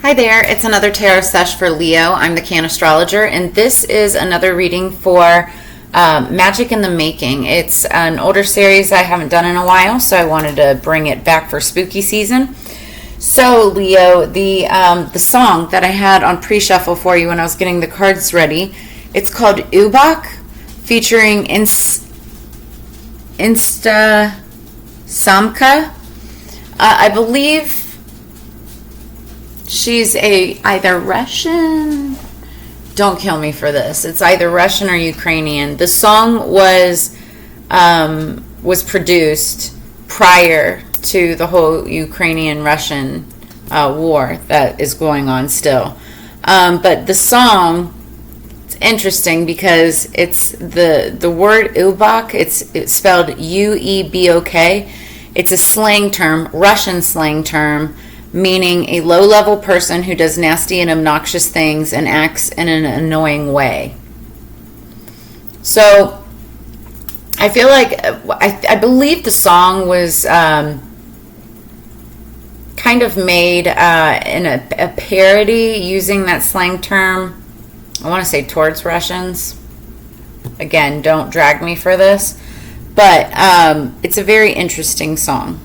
Hi there, it's another tarot sesh for Leo. I'm the Cannastrologer, and this is another reading for Magick in the Making. It's an older series I haven't done in a while, so I wanted to bring it back for spooky season. So Leo, the song that I had on pre-shuffle for you when I was getting the cards ready, it's called Ubak, featuring Insta Samka. I believe she's either Russian. Don't kill me for this. It's either Russian or Ukrainian. The song was produced prior to the whole Ukrainian-Russian war that is going on still. But the song, it's interesting because it's the word Ubok. It's spelled Uebok. It's a slang term, Russian slang term, meaning a low-level person who does nasty and obnoxious things and acts in an annoying way. So I feel like I believe the song was kind of made in a parody using that slang term. I want to say towards Russians. Again, don't drag me for this. But it's a very interesting song.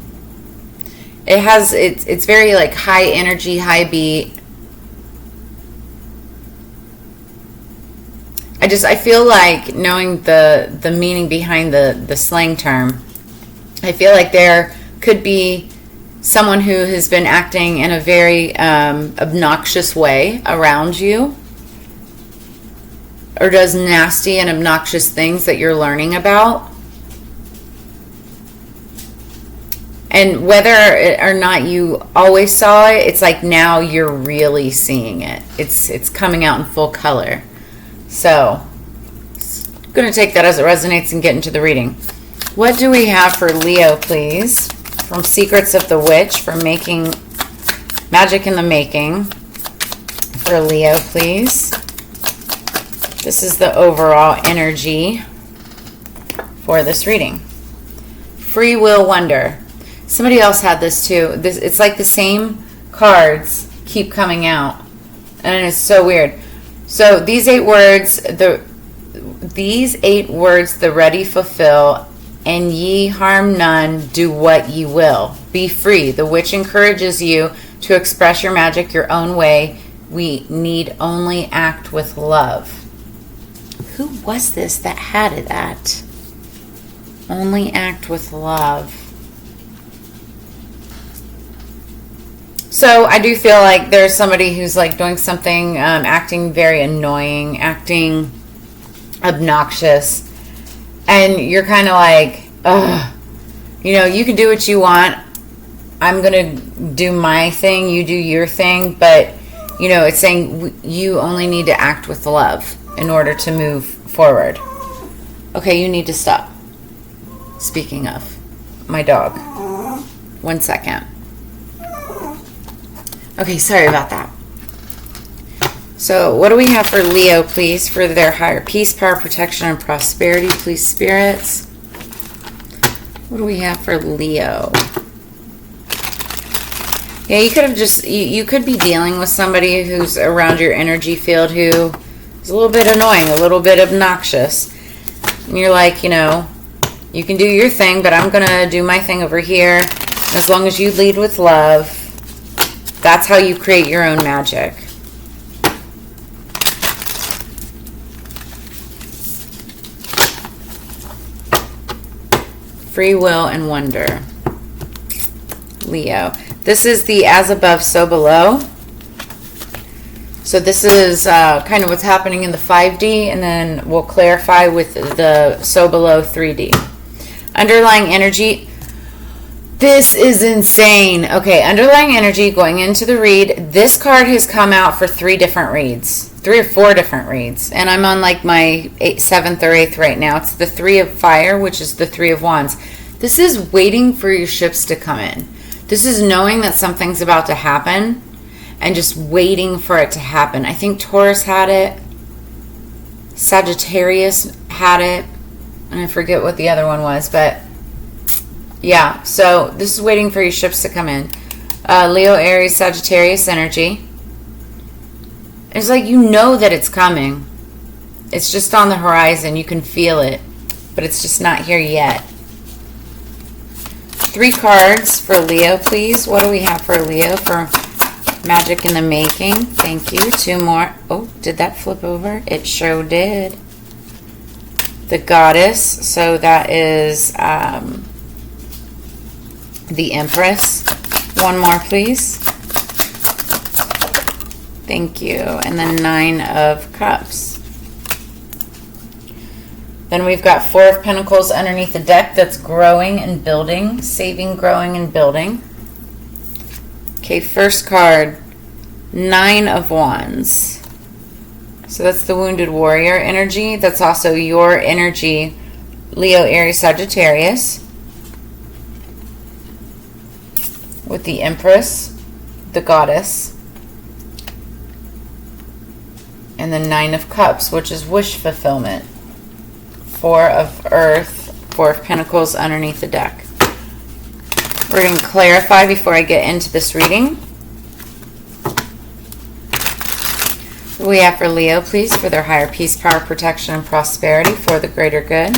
It's very like high energy, high beat. I feel like knowing the meaning behind the slang term, I feel like there could be someone who has been acting in a very obnoxious way around you, or does nasty and obnoxious things that you're learning about. And whether or not you always saw it, it's like now you're really seeing it. It's coming out in full color. So, I'm going to take that as it resonates and get into the reading. What do we have for Leo, please? From Secrets of the Witch, for making Magick in the Making. For Leo, please. This is the overall energy for this reading. Free Will Wonder. Somebody else had this too. It's like the same cards keep coming out, and it's so weird. So these 8 words, the ready fulfill, and ye harm none, do what ye will. Be free. The witch encourages you to express your magic your own way. We need only act with love. Who was this that had it at? Only act with love. So I do feel like there's somebody who's like doing something, acting very annoying, acting obnoxious, and you're kind of like, ugh, you can do what you want. I'm going to do my thing, you do your thing, but, it's saying you only need to act with love in order to move forward. Okay, you need to stop. Speaking of, my dog. 1 second. Okay, sorry about that. So, what do we have for Leo, please, for their higher peace, power, protection, and prosperity, please, spirits? What do we have for Leo? Yeah, you could have you could be dealing with somebody who's around your energy field who is a little bit annoying, a little bit obnoxious. And you're like, you can do your thing, but I'm going to do my thing over here. And as long as you lead with love, that's how you create your own magic. Free will and wonder. Leo. This is the as above, so below. So this is kind of what's happening in the 5D, and then we'll clarify with the so below 3D. Underlying energy. This is insane. Okay, underlying energy going into the read. This card has come out for 3 different reads. 3 or 4 different reads. And I'm on like my 7th or 8th right now. It's the 3 of Fire, which is the 3 of Wands. This is waiting for your ships to come in. This is knowing that something's about to happen and just waiting for it to happen. I think Taurus had it. Sagittarius had it. And I forget what the other one was, but yeah, so this is waiting for your ships to come in. Leo, Aries, Sagittarius energy. It's like you know that it's coming. It's just on the horizon. You can feel it, but it's just not here yet. 3 cards for Leo, please. What do we have for Leo for Magic in the Making? Thank you. 2 more. Oh, did that flip over? It sure did. The Goddess. So that is the Empress. 1 more, please. Thank you. And then 9 of Cups. Then we've got 4 of Pentacles underneath the deck. That's growing and building. Saving, growing, and building. Okay, first card, 9 of Wands. So that's the Wounded Warrior energy. That's also your energy, Leo, Aries, Sagittarius. With the Empress, the Goddess. And the 9 of Cups, which is wish fulfillment. 4 of Earth, 4 of Pentacles underneath the deck. We're going to clarify before I get into this reading. What do we have for Leo, please, for their higher peace, power, protection, and prosperity for the greater good?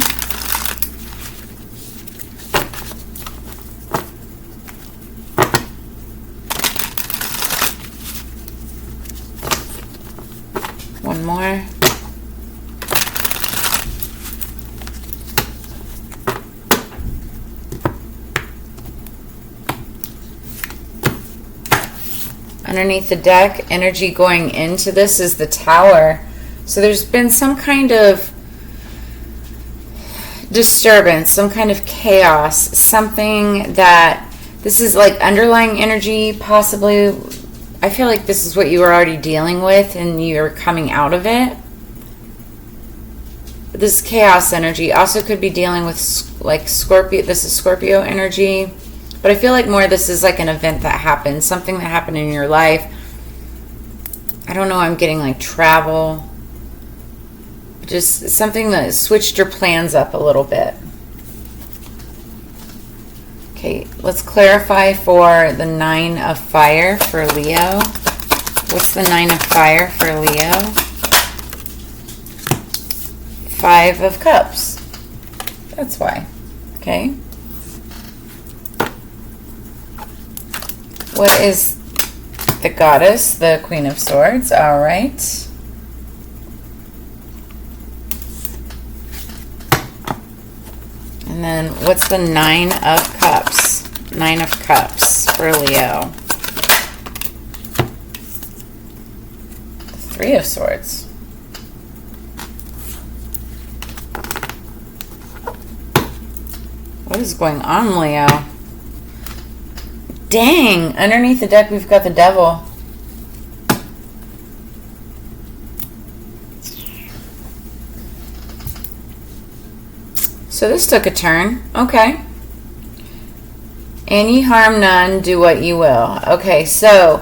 One more. Underneath the deck, energy going into this is the Tower. So there's been some kind of disturbance, some kind of chaos, something that this is like underlying energy, possibly. I feel like this is what you were already dealing with and you're coming out of it. This chaos energy also could be dealing with like Scorpio. This is Scorpio energy. But I feel like more this is like an event that happened, something that happened in your life. I don't know, I'm getting like travel. Just something that switched your plans up a little bit. Okay, let's clarify for the 9 of Fire for Leo. What's the 9 of Fire for Leo? 5 of Cups. That's why. Okay. What is the Goddess? The Queen of Swords. All right. And then what's the 9 of Cups? 9 of Cups for Leo. 3 of Swords. What is going on, Leo? Dang, underneath the deck we've got the Devil. So this took a turn. Okay. And ye harm none, do what you will. Okay, so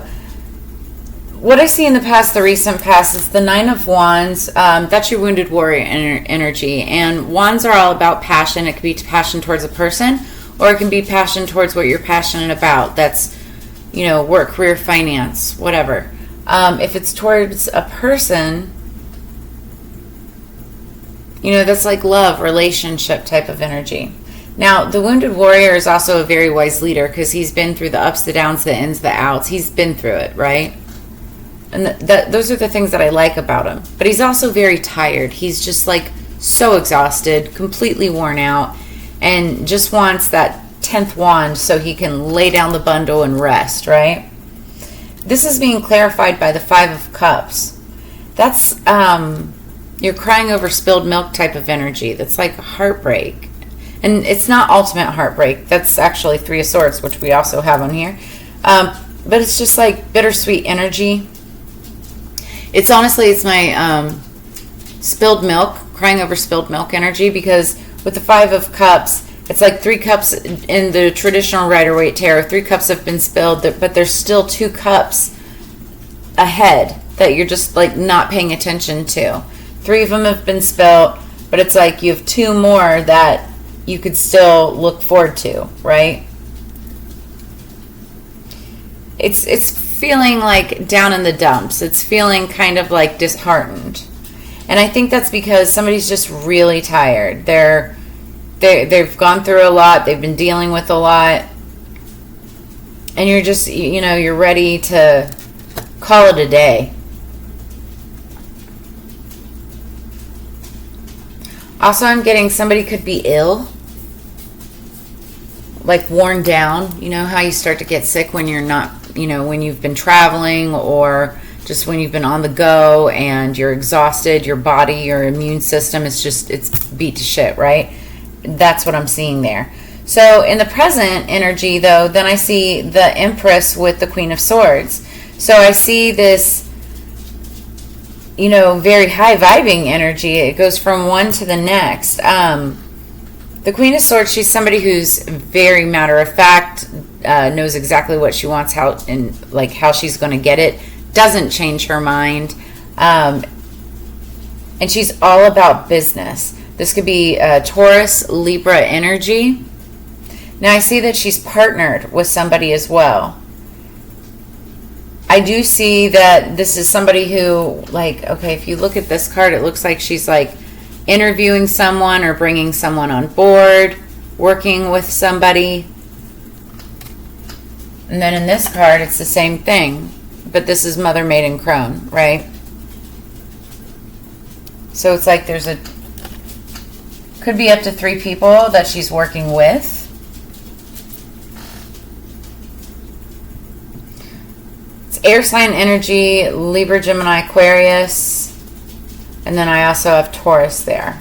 what I see in the past, the recent past, is the 9 of Wands. That's your Wounded Warrior energy. And Wands are all about passion. It could be passion towards a person, or it can be passion towards what you're passionate about. That's, you know, work, career, finance, whatever. If it's towards a person, you know, that's like love, relationship type of energy. Now, the Wounded Warrior is also a very wise leader because he's been through the ups, the downs, the ins, the outs. He's been through it, right? And those are the things that I like about him. But he's also very tired. He's just like so exhausted, completely worn out, and just wants that 10th wand so he can lay down the bundle and rest, right? This is being clarified by the 5 of Cups. That's you're crying over spilled milk type of energy. That's like heartbreak. And it's not ultimate heartbreak. That's actually 3 of Swords, which we also have on here. But it's just like bittersweet energy. It's honestly, it's my spilled milk, crying over spilled milk energy, because with the 5 of Cups, it's like 3 cups in the traditional Rider-Waite tarot. 3 cups have been spilled, but there's still 2 cups ahead that you're just like not paying attention to. 3 of them have been spilled, but it's like you have 2 more that you could still look forward to, right? It's feeling like down in the dumps. It's feeling kind of like disheartened. And I think that's because somebody's just really tired. They've gone through a lot. They've been dealing with a lot. And you're just, you're ready to call it a day. Also, I'm getting somebody could be ill. Like worn down. You know how you start to get sick when you're not, when you've been traveling, or just when you've been on the go and you're exhausted, your body, your immune system it's beat to shit, right? That's what I'm seeing there. So in the present energy, though, then I see the Empress with the Queen of Swords. So I see this, very high vibing energy. It goes from one to the next. The Queen of Swords, she's somebody who's very matter of fact, knows exactly what she wants, how she's going to get it, doesn't change her mind, and she's all about business. This could be Taurus, Libra energy. Now I see that she's partnered with somebody as well. I do see that this is somebody who, if you look at this card, it looks like she's interviewing someone or bringing someone on board, working with somebody. And then in this card, it's the same thing, but this is Mother, Maiden, Crone, right? So it's like could be up to 3 people that she's working with. It's air sign energy, Libra, Gemini, Aquarius. And then I also have Taurus there.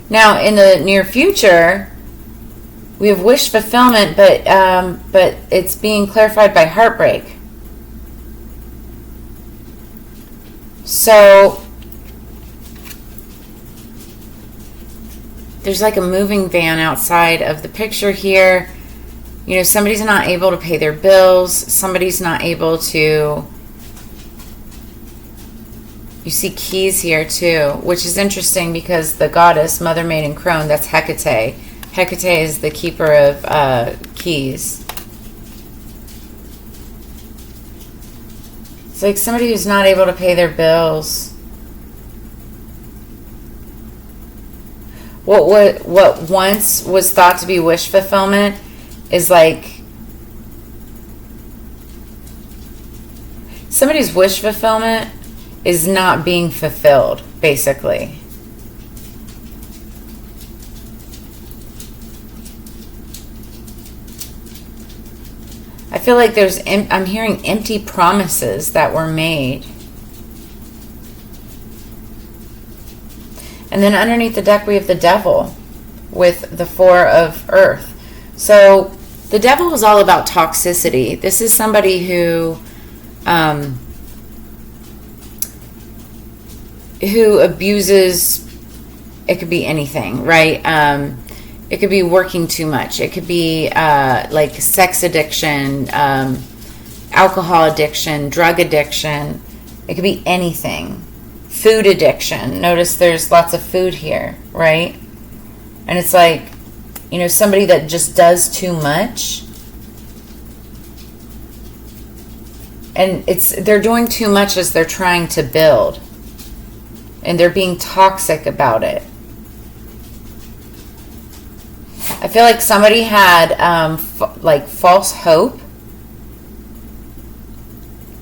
Now, in the near future, we have wish fulfillment, but it's being clarified by heartbreak. So there's a moving van outside of the picture here. Somebody's not able to pay their bills. Somebody's not able to... You see keys here too, which is interesting because the goddess, Mother, Maiden, Crone, that's Hecate. Hecate is the keeper of keys. It's like somebody who's not able to pay their bills. What once was thought to be wish fulfillment is somebody's wish fulfillment is not being fulfilled, basically. I feel like I'm hearing empty promises that were made. And then underneath the deck we have the Devil with the 4 of Earth. So the Devil is all about toxicity. This is somebody who abuses. It could be anything, right? It could be working too much. It could be sex addiction, alcohol addiction, drug addiction. It could be anything. Food addiction. Notice there's lots of food here, right? And it's somebody that just does too much. And they're doing too much as they're trying to build. And they're being toxic about it. I feel like somebody had false hope,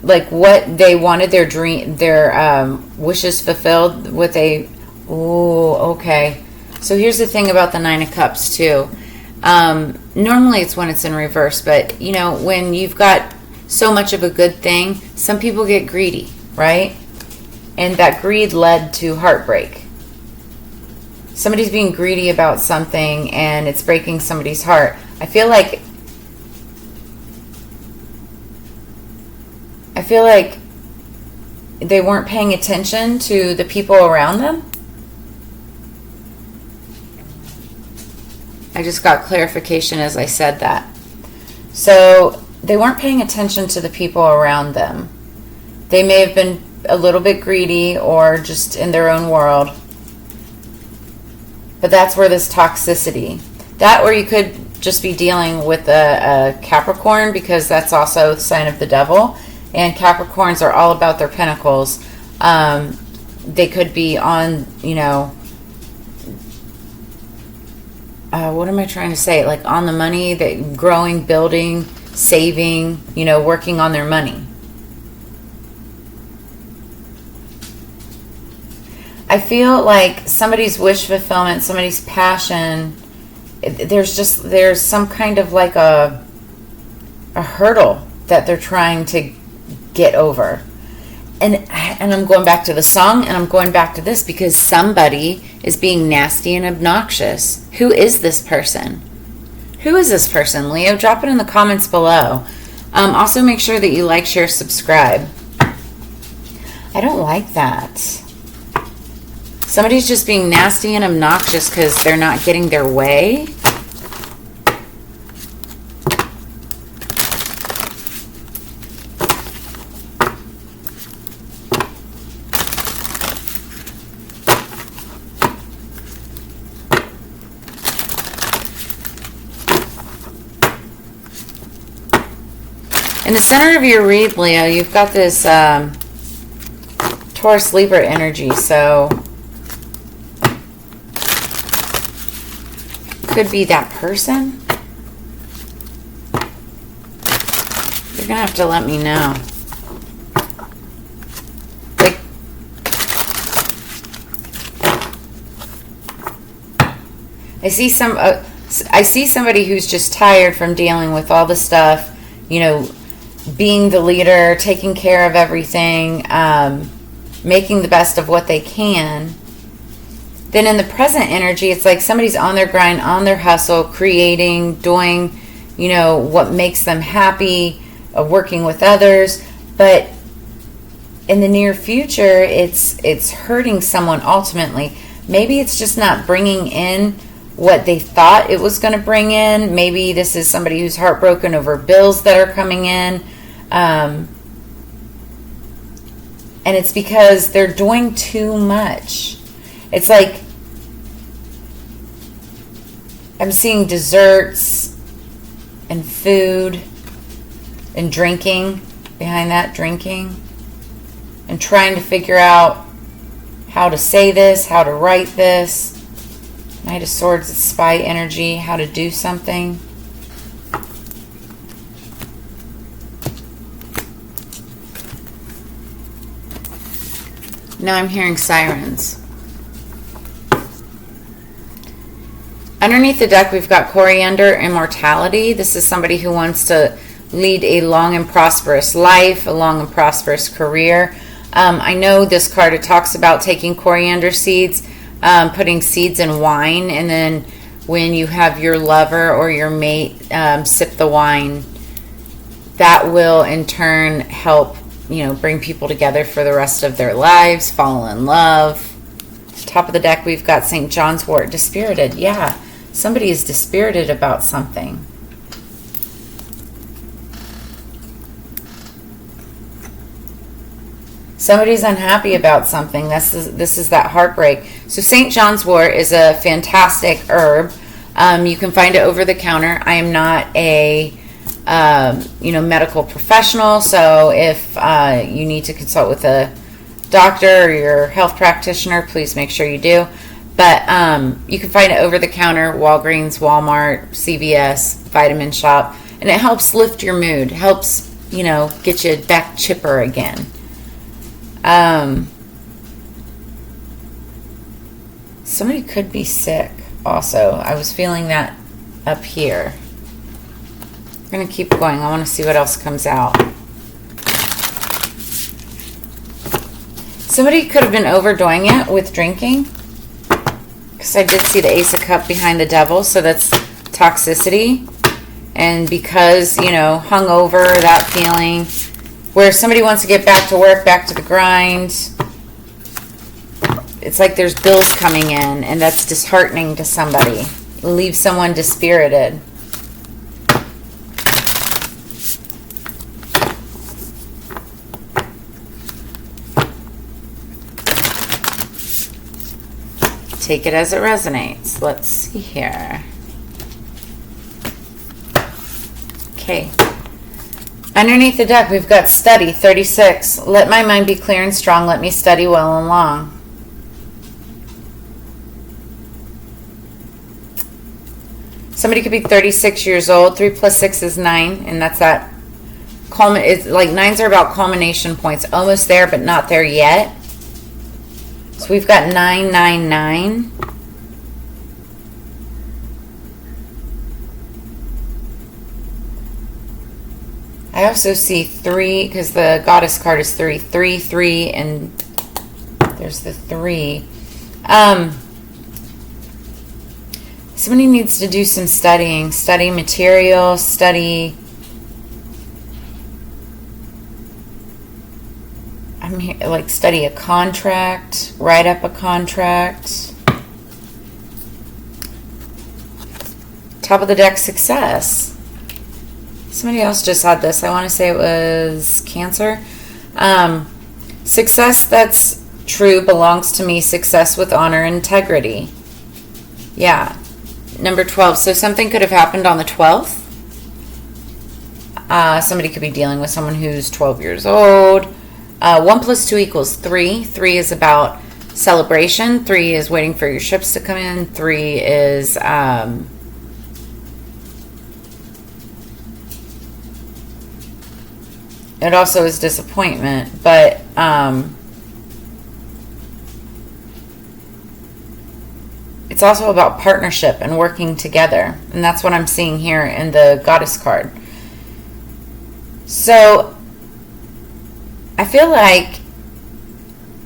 what they wanted, their wishes fulfilled with a. Ooh, okay. So here's the thing about the 9 of Cups too. Normally it's when it's in reverse, but when you've got so much of a good thing, some people get greedy, right? And that greed led to heartbreak. Somebody's being greedy about something and it's breaking somebody's heart. I feel like they weren't paying attention to the people around them. I just got clarification as I said that. So they weren't paying attention to the people around them. They may have been a little bit greedy or just in their own world. But that's where this toxicity, that or you could just be dealing with a Capricorn, because that's also the sign of the devil. And Capricorns are all about their pentacles. They could be on, you know, what am I trying to say? Like on the money, that growing, building, saving, you know, working on their money. I feel like somebody's wish fulfillment, somebody's passion, there's some kind of like a hurdle that they're trying to get over. And I'm going back to the song, and I'm going back to this because somebody is being nasty and obnoxious. Who is this person? Who is this person, Leo? Drop it in the comments below. Also, make sure that you like, share, subscribe. I don't like that. Somebody's just being nasty and obnoxious because they're not getting their way. In the center of your read, Leo, you've got this Taurus Libra energy, so could be that person. You're gonna have to let me know. Like, I see somebody who's just tired from dealing with all the stuff, you know, being the leader, taking care of everything, making the best of what they can. Then in the present energy, it's like somebody's on their grind, on their hustle, creating, doing, you know, what makes them happy, working with others. But in the near future, it's hurting someone ultimately. Maybe it's just not bringing in what they thought it was going to bring in. Maybe this is somebody who's heartbroken over bills that are coming in. And it's because they're doing too much. It's like I'm seeing desserts and food and drinking behind that, drinking and trying to figure out how to say this, how to write this. Knight of Swords, it's spy energy, how to do something. Now I'm hearing sirens. Underneath the deck, we've got Coriander, Immortality. This is somebody who wants to lead a long and prosperous life, a long and prosperous career. I know this card, it talks about taking coriander seeds, putting seeds in wine, and then when you have your lover or your mate sip the wine, that will in turn help, you know, bring people together for the rest of their lives, fall in love. Top of the deck, we've got St. John's wort, dispirited. Yeah, somebody is dispirited about something. Somebody's unhappy about something. This is that heartbreak. So St. John's wort is a fantastic herb. You can find it over the counter. I am not a medical professional, so if you need to consult with a doctor or your health practitioner, please make sure you do. But you can find it over the counter, Walgreens, Walmart, CVS, Vitamin Shop, and it helps lift your mood, helps, you know, get you back chipper again. Somebody could be sick also. I was feeling that up here. I'm going to keep going. I want to see what else comes out. Somebody could have been overdoing it with drinking, because I did see the Ace of Cups behind the Devil, so that's toxicity. And because, you know, hungover, that feeling where somebody wants to get back to work, back to the grind. It's like there's bills coming in, and that's disheartening to somebody. Leave someone dispirited. Take it as it resonates. Let's see here. Okay. Underneath the deck, we've got study, 36. Let my mind be clear and strong. Let me study well and long. Somebody could be 36 years old. 3 plus 6 is 9, and that's that. It's like 9s are about culmination points. Almost there, but not there yet. So we've got 999. I also see 3, because the goddess card is 3. 3, 3, and there's the 3. Somebody needs to do some studying. Study material, study... I'm here, like, study a contract, write up a contract. Top of the deck, success. Somebody else just had this. I want to say it was Cancer. Success that's true belongs to me. Success with honor and integrity. Yeah. Number 12. So something could have happened on the 12th. Somebody could be dealing with someone who's 12 years old. 1 plus 2 equals 3. 3 is about celebration. 3 is waiting for your ships to come in. 3 is... it also is disappointment, but it's also about partnership and working together. And that's what I'm seeing here in the Goddess card. So I feel like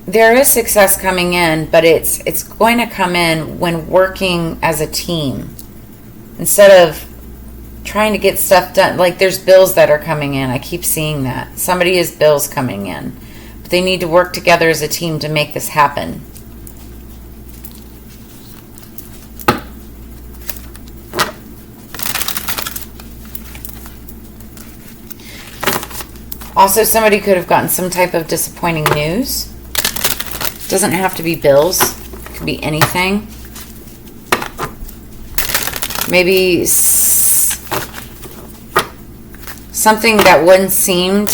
there is success coming in, but it's going to come in when working as a team instead of trying to get stuff done. Like, there's bills that are coming in. I keep seeing that. Somebody has bills coming in. But they need to work together as a team to make this happen. Also, somebody could have gotten some type of disappointing news. Doesn't have to be bills. It could be anything. Maybe something that wouldn't seem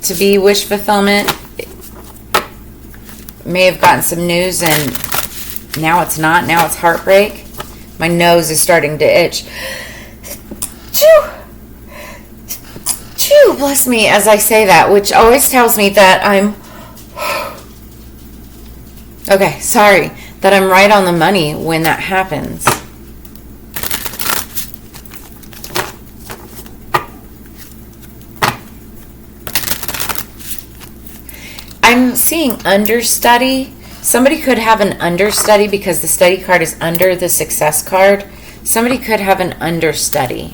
to be wish fulfillment. May have gotten some news and now it's not. Now it's heartbreak. My nose is starting to itch. Choo! Choo! Bless me as I say that, which always tells me that I'm... Okay, sorry. That I'm right on the money when that happens. I'm seeing understudy. Somebody could have an understudy because the study card is under the success card. Somebody could have an understudy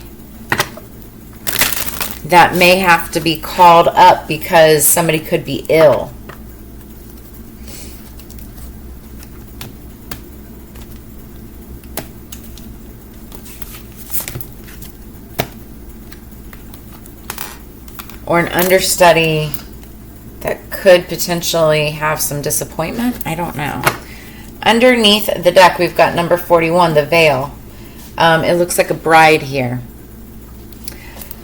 that may have to be called up because somebody could be ill. Or an understudy that could potentially have some disappointment. I don't know. Underneath the deck, we've got number 41, the veil. It looks like a bride here.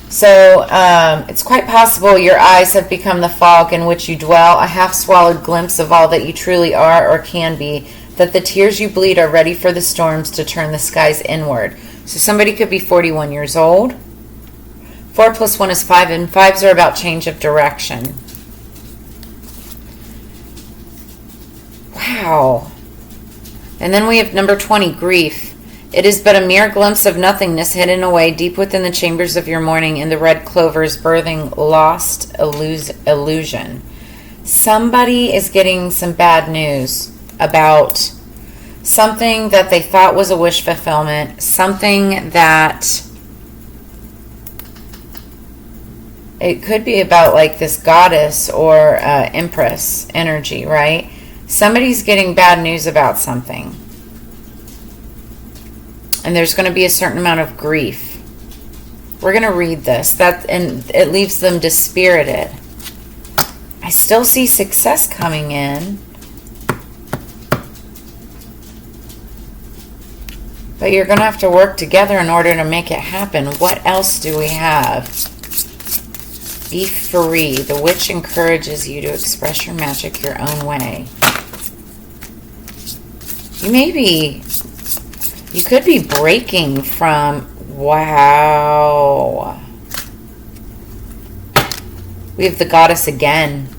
So it's quite possible your eyes have become the fog in which you dwell, a half-swallowed glimpse of all that you truly are or can be, that the tears you bleed are ready for the storms to turn the skies inward. So somebody could be 41 years old. 4 plus 1 is 5, and 5s are about change of direction. Wow. And then we have number 20, grief. It is but a mere glimpse of nothingness hidden away deep within the chambers of your morning in the red clovers birthing lost illusion. Somebody is getting some bad news about something that they thought was a wish fulfillment, something that it could be about like this goddess or empress energy, right? Somebody's getting bad news about something. And there's going to be a certain amount of grief. We're going to read this. And it leaves them dispirited. I still see success coming in. But you're going to have to work together in order to make it happen. What else do we have? Be free. The witch encourages you to express your magic your own way. You could be breaking from, wow. We have the goddess again.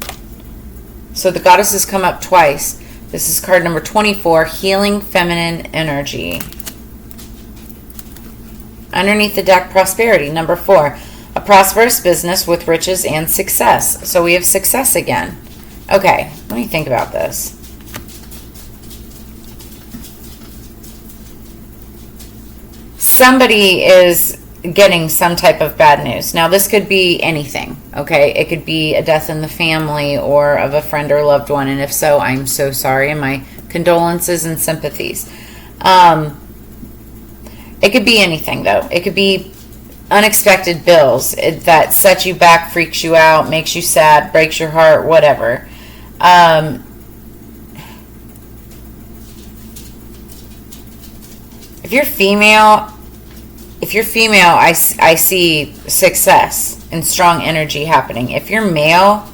So the goddess has come up twice. This is card number 24, healing feminine energy. Underneath the deck, prosperity. Number 4, a prosperous business with riches and success. So we have success again. Okay, let me think about this. Somebody is getting some type of bad news. Now, this could be anything, okay? It could be a death in the family or of a friend or loved one, and if so, I'm so sorry, and my condolences and sympathies. It could be anything, though. It could be unexpected bills that set you back, freaks you out, makes you sad, breaks your heart, whatever. If you're female, I see success and strong energy happening. If you're male,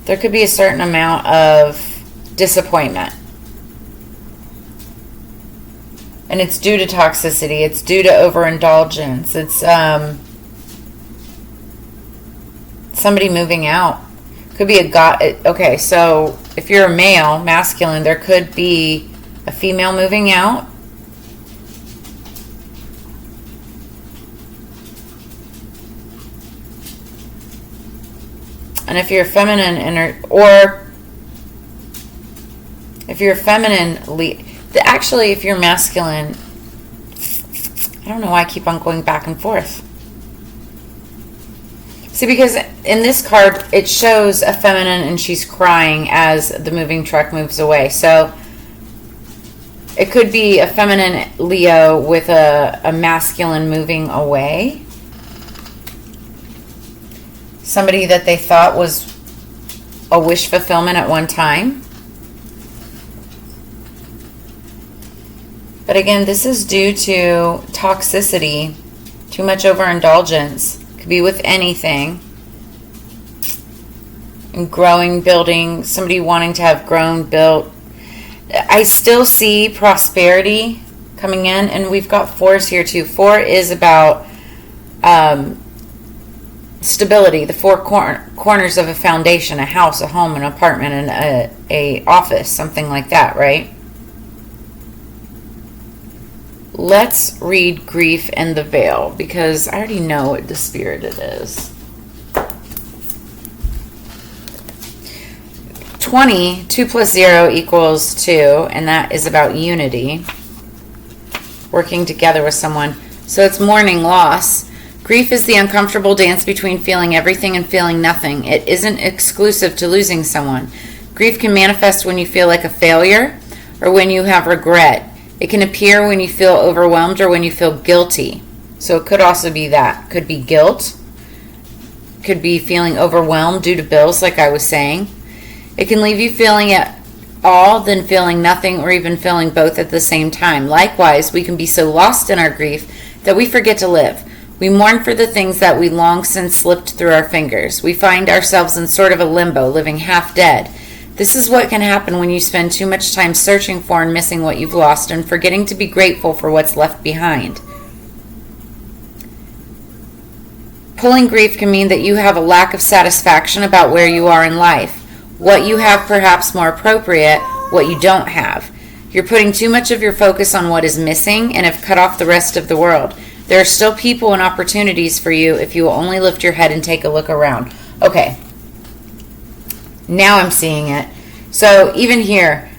there could be a certain amount of disappointment. And it's due to toxicity. It's due to overindulgence. It's somebody moving out. Could be a god. Okay, so if you're a male, masculine, there could be a female moving out. And if you're feminine, or if you're feminine, actually, if you're masculine, I don't know why I keep on going back and forth. See, because in this card, it shows a feminine and she's crying as the moving truck moves away. So it could be a feminine Leo with a masculine moving away. Somebody that they thought was a wish fulfillment at one time. But again, this is due to toxicity, too much overindulgence. Could be with anything. And growing, building, somebody wanting to have grown, built. I still see prosperity coming in, and we've got 4s here too. 4 is about stability, the 4 corners of a foundation, a house, a home, an apartment, and a office, something like that, right? Let's read Grief and the Veil, because I already know what the spirit it is. 20, 2 plus 0 equals 2, and that is about unity, working together with someone. So it's mourning loss. Grief is the uncomfortable dance between feeling everything and feeling nothing. It isn't exclusive to losing someone. Grief can manifest when you feel like a failure or when you have regret. It can appear when you feel overwhelmed or when you feel guilty. So it could also be that. Could be guilt. Could be feeling overwhelmed due to bills, like I was saying. It can leave you feeling it all, then feeling nothing, or even feeling both at the same time. Likewise, we can be so lost in our grief that we forget to live. We mourn for the things that we long since slipped through our fingers. We find ourselves in sort of a limbo, living half dead. This is what can happen when you spend too much time searching for and missing what you've lost and forgetting to be grateful for what's left behind. Pulling grief can mean that you have a lack of satisfaction about where you are in life. What you have perhaps more appropriate, what you don't have. You're putting too much of your focus on what is missing and have cut off the rest of the world. There are still people and opportunities for you if you will only lift your head and take a look around. Okay. Now I'm seeing it. So even here,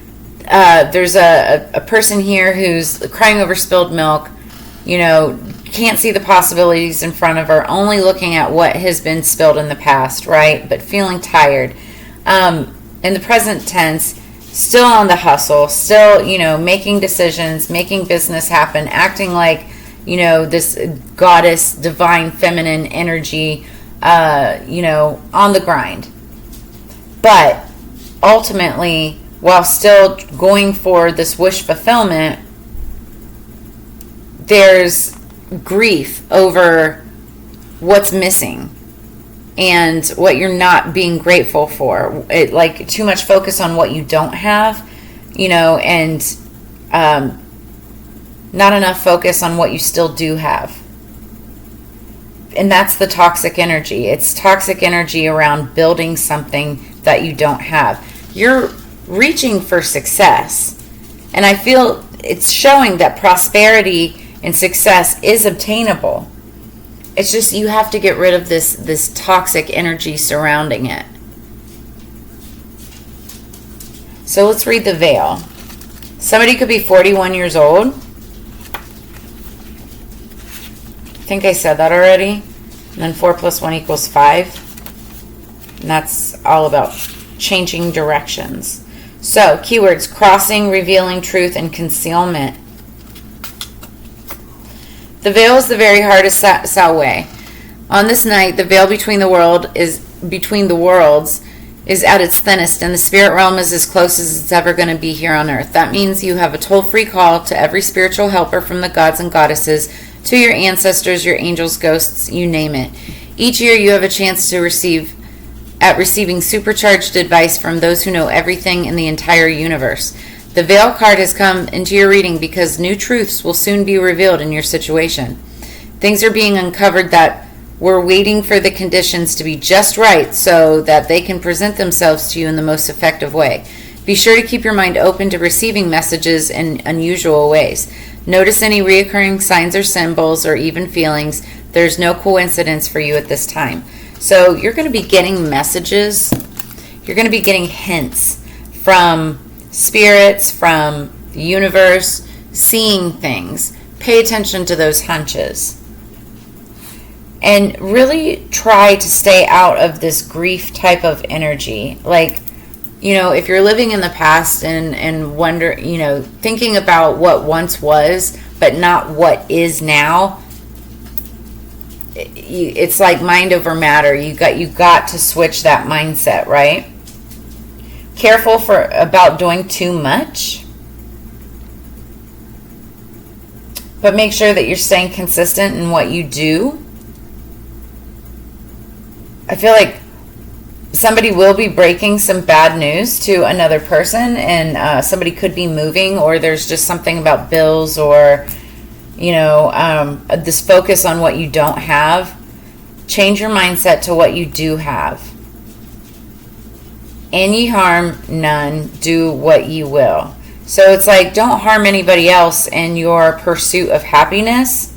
there's a person here who's crying over spilled milk, can't see the possibilities in front of her, only looking at what has been spilled in the past, right? But feeling tired. In the present tense, still on the hustle, still, making decisions, making business happen, acting like, this goddess, divine, feminine energy, on the grind. But ultimately, while still going for this wish fulfillment, there's grief over what's missing and what you're not being grateful for. It, like, too much focus on what you don't have, you know, and not enough focus on what you still do have. And that's the toxic energy. It's toxic energy around building something that you don't have. You're reaching for success. And I feel it's showing that prosperity and success is obtainable. It's just you have to get rid of this toxic energy surrounding it. So let's read the veil. Somebody could be 41 years old. I think I said that already. And then 4 + 1 = 5. And that's all about changing directions. So, keywords: crossing, revealing truth, and concealment. The veil is the very heart of Salway. On this night, the veil between the worlds is at its thinnest, and the spirit realm is as close as it's ever going to be here on earth. That means you have a toll-free call to every spiritual helper from the gods and goddesses, to your ancestors, your angels, ghosts, you name it. Each year you have a chance to receiving supercharged advice from those who know everything in the entire universe. The Veil card has come into your reading because new truths will soon be revealed in your situation. Things are being uncovered that were waiting for the conditions to be just right so that they can present themselves to you in the most effective way. Be sure to keep your mind open to receiving messages in unusual ways. Notice any reoccurring signs or symbols or even feelings. There's no coincidence for you at this time. So you're going to be getting messages. You're going to be getting hints from spirits, from the universe, seeing things. Pay attention to those hunches. And really try to stay out of this grief type of energy. Like, you know, if you're living in the past and wonder, you know, thinking about what once was, but not what is now, it's like mind over matter. You got to switch that mindset, right? Careful about doing too much, but make sure that you're staying consistent in what you do. I feel like somebody will be breaking some bad news to another person, and somebody could be moving, or there's just something about bills, or, you know, this focus on what you don't have. Change your mindset to what you do have. Any harm, none. Do what you will. So it's like, don't harm anybody else in your pursuit of happiness.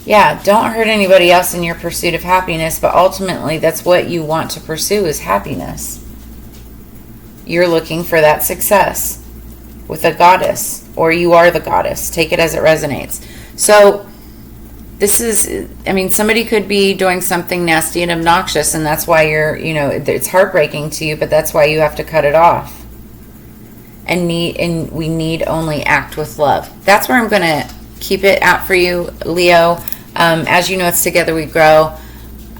Yeah, don't hurt anybody else in your pursuit of happiness, but ultimately that's what you want to pursue, is happiness. You're looking for that success with a goddess, or you are the goddess. Take it as it resonates. So this is, I mean, somebody could be doing something nasty and obnoxious, and that's why you're, you know, it's heartbreaking to you, but that's why you have to cut it off. And we need only act with love. That's where I'm going to keep it at for you, Leo. As you know, it's Together We Grow.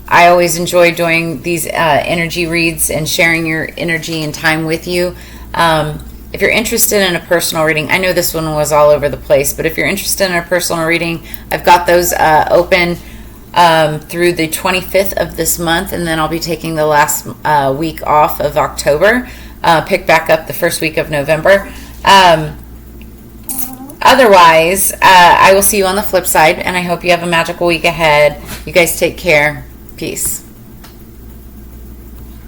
I always enjoy doing these energy reads and sharing your energy and time with you. If you're interested in a personal reading, I know this one was all over the place, but if you're interested in a personal reading, I've got those open through the 25th of this month, and then I'll be taking the last week off of October, pick back up the first week of November. Otherwise, I will see you on the flip side, and I hope you have a magical week ahead. You guys take care. Peace.